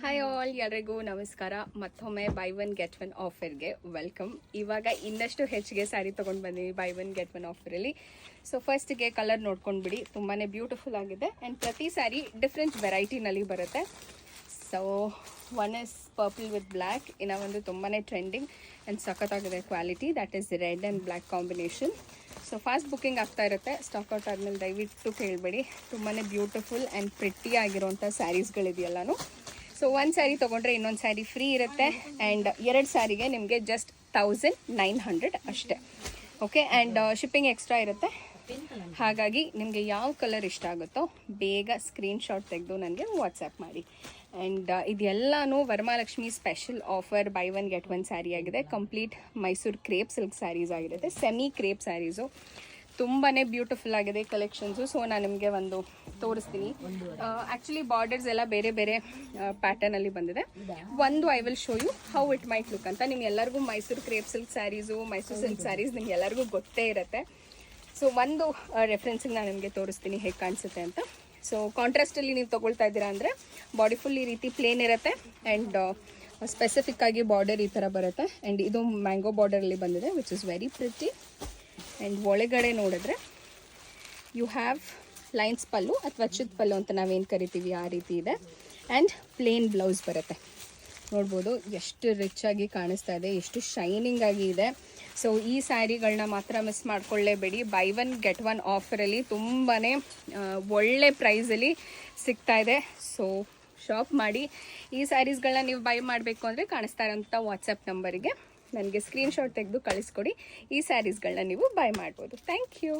Hi all, ಎಲ್ಲರಿಗೂ ನಮಸ್ಕಾರ. ಮತ್ತೊಮ್ಮೆ ಬೈ ಒನ್ ಗೆಟ್ ಒನ್ ಆಫರ್ಗೆ ವೆಲ್ಕಮ್. ಇವಾಗ ಇನ್ನಷ್ಟು ಹೆಚ್ಚಿಗೆ ಸ್ಯಾರಿ ತೊಗೊಂಡು ಬಂದೀನಿ ಬೈ ಒನ್ ಗೆಟ್ ಒನ್ ಆಫರಲ್ಲಿ. ಸೊ ಫಸ್ಟ್ಗೆ ಕಲರ್ ನೋಡ್ಕೊಂಡು ಬಿಡಿ, ತುಂಬಾ ಬ್ಯೂಟಿಫುಲ್ ಆಗಿದೆ ಆ್ಯಂಡ್ ಪ್ರತಿ ಸ್ಯಾರಿ ಡಿಫ್ರೆಂಟ್ ವೆರೈಟಿನಲ್ಲಿ ಬರುತ್ತೆ. So one is purple with black, ಇನ್ನು ಒಂದು ತುಂಬಾ ಟ್ರೆಂಡಿಂಗ್ ಆ್ಯಂಡ್ ಸಖತ್ತಾಗಿದೆ quality, that is red and black combination. So fast booking ಆಗ್ತಾ ಇರುತ್ತೆ, ಸ್ಟಾಕ್ ಔಟ್ ಆದಮೇಲೆ ದಯವಿಟ್ಟು ಕೇಳಬೇಡಿ. ತುಂಬಾ ಬ್ಯೂಟಿಫುಲ್ ಆ್ಯಂಡ್ ಪ್ರಿಟ್ಟಿ ಆಗಿರೋಂಥ ಸ್ಯಾರೀಸ್ಗಳಿದೆಯಲ್ಲೂ. ಸೊ ಒಂದು ಸ್ಯಾರಿ ತೊಗೊಂಡ್ರೆ ಇನ್ನೊಂದು ಸ್ಯಾರಿ ಫ್ರೀ ಇರುತ್ತೆ ಆ್ಯಂಡ್ ಎರಡು ಸ್ಯಾರಿಗೆ ನಿಮಗೆ ಜಸ್ಟ್ 1900 ಅಷ್ಟೇ. ಓಕೆ, ಆ್ಯಂಡ್ ಶಿಪ್ಪಿಂಗ್ ಎಕ್ಸ್ಟ್ರಾ ಇರುತ್ತೆ. ಹಾಗಾಗಿ ನಿಮಗೆ ಯಾವ ಕಲರ್ ಇಷ್ಟ ಆಗುತ್ತೋ ಬೇಗ ಸ್ಕ್ರೀನ್ಶಾಟ್ ತೆಗೆದು ನನಗೆ ವಾಟ್ಸಪ್ ಮಾಡಿ. ಆ್ಯಂಡ್ ಇದೆಲ್ಲನೂ Varamahalakshmi special offer buy one get one sari ಆಗಿದೆ. Complete Mysore crepe silk saris ಆಗಿರುತ್ತೆ, ಸೆಮಿ ಕ್ರೇಪ್ ಸ್ಯಾರೀಸು. ತುಂಬಾ ಬ್ಯೂಟಿಫುಲ್ ಆಗಿದೆ ಕಲೆಕ್ಷನ್ಸು. ಸೊ ನಾನು ನಿಮಗೆ ಒಂದು ತೋರಿಸ್ತೀನಿ. ಆ್ಯಕ್ಚುಲಿ ಬಾರ್ಡರ್ಸ್ ಎಲ್ಲ ಬೇರೆ ಬೇರೆ ಪ್ಯಾಟರ್ನಲ್ಲಿ ಬಂದಿದೆ. ಒಂದು I will show you how it might look ಅಂತ. ನಿಮ್ಗೆಲ್ಲರಿಗೂ Mysore crepe silk saris, Mysore silk saris ನಿಮ್ಗೆಲ್ಲರಿಗೂ ಗೊತ್ತೇ ಇರುತ್ತೆ. ಸೊ ಒಂದು ರೆಫರೆನ್ಸಿಗೆ ನಾನು ನಿಮಗೆ ತೋರಿಸ್ತೀನಿ ಹೇಗೆ ಕಾಣಿಸುತ್ತೆ ಅಂತ. ಸೊ ಕಾಂಟ್ರಾಸ್ಟಲ್ಲಿ ನೀವು ತೊಗೊಳ್ತಾ ಇದ್ದೀರಾ ಅಂದರೆ ಬಾಡಿ ಫುಲ್ ಈ ರೀತಿ ಪ್ಲೇನ್ ಇರುತ್ತೆ ಆ್ಯಂಡ್ ಸ್ಪೆಸಿಫಿಕ್ ಆಗಿ ಬಾರ್ಡರ್ ಈ ಥರ ಬರುತ್ತೆ. ಆ್ಯಂಡ್ ಇದು ಮ್ಯಾಂಗೋ ಬಾರ್ಡರಲ್ಲಿ ಬಂದಿದೆ which is very pretty. And ಒಳಗಡೆ ನೋಡಿದ್ರೆ ಯು ಹ್ಯಾವ್ ಲೈನ್ಸ್ ಪಲ್ಲು ಅಥವಾ ಚಿತ್ ಪಲ್ಲು ಅಂತ ನಾವೇನು ಕರಿತೀವಿ ಆ ರೀತಿ ಇದೆ. ಆ್ಯಂಡ್ ಪ್ಲೇನ್ ಬ್ಲೌಸ್ ಬರುತ್ತೆ. ನೋಡ್ಬೋದು ಎಷ್ಟು ರಿಚ್ ಆಗಿ ಕಾಣಿಸ್ತಾ ಇದೆ, ಎಷ್ಟು ಶೈನಿಂಗ್ ಆಗಿ ಇದೆ. ಸೊ ಈ ಸ್ಯಾರಿಗಳನ್ನ ಮಾತ್ರ ಮಿಸ್ ಮಾಡ್ಕೊಳ್ಳೇಬೇಡಿ. ಬೈ ಒನ್ ಗೆಟ್ ಒನ್ ಆಫರಲ್ಲಿ ತುಂಬಾ ಒಳ್ಳೆ ಪ್ರೈಸಲ್ಲಿ ಸಿಗ್ತಾ ಇದೆ. ಸೊ ಶಾಪ್ ಮಾಡಿ. ಈ ಸ್ಯಾರೀಸ್ಗಳನ್ನ ನೀವು ಬೈ ಮಾಡಬೇಕು ಅಂದರೆ ಕಾಣಿಸ್ತಾ ಇರೋಂಥ ವಾಟ್ಸಪ್ ನಂಬರಿಗೆ ನನಗೆ ಸ್ಕ್ರೀನ್ಶಾಟ್ ತೆಗೆದು ಕಳಿಸ್ಕೊಡಿ. ಈ ಸ್ಯಾರೀಸ್ಗಳನ್ನ ನೀವು ಬೈ ಮಾಡ್ಬೋದು. Thank you.